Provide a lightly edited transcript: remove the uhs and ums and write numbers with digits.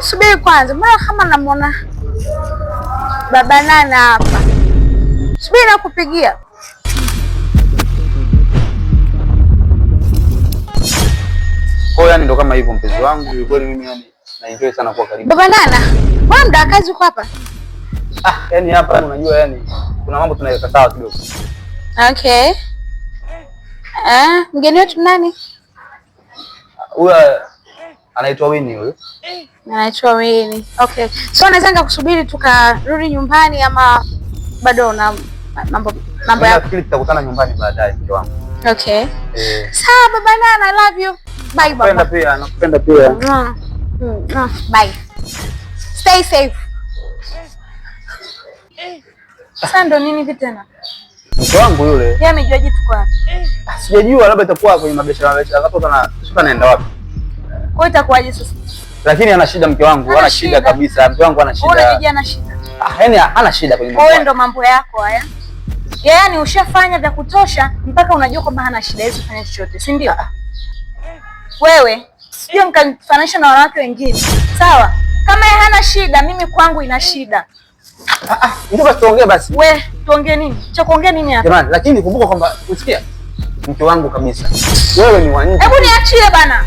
subiri kwanza. Mbona kama namuona baba Nana hapa? Subiri nakupigia. Kwa yani ndo kama hivyo mpenzi wangu, kweli mimi yani na enjoy sana kuwa karibu. Baba Nana, mbona muda kazi uko hapa? Yani hapa unajua yani kuna mambo tunaweka sawa kidogo. Okay. Mgeni wetu nani? Huyu anaitwa Winnie huyu. Anaitwa Winnie. Okay. So naweza nikakusubiri tukarudi nyumbani ama bado una mambo yako? Nafikiri tutakutana nyumbani baadaye mke wangu. Okay. Sawa Baba Nana, I love you. Bye baba. Nakupenda pia. Bye. Stay safe. Sasa ndo nini vipi tena? Mke wangu yule. Yeye amejuaje tuko hapa? Sijajua, labda itakuwa kwenye mabiashara akatoka na sio anaenda wapi. Kwa itakuwaje sasa? Lakini ana shida mke wangu, ana shida kabisa. Mke wangu ana shida. Unajua ana shida. Yaani ana shida kwenye mambo. Wewe ndo mambo yako haya. Yaani ushafanya vya kutosha mpaka unajua kwamba hana shida hizo kufanya chochote, si ndio? Wewe sio mkanifananisha na wanawake wengine. Sawa? Kama yeye hana shida, mimi kwangu ina shida. Ndio basi tuongee basi. We, tuongee nini? Cha kuongea nini hapa? Jamani, lakini kumbuka kwamba usikia mke wangu kabisa. Wewe ni wa nje. Hebu niachie bana.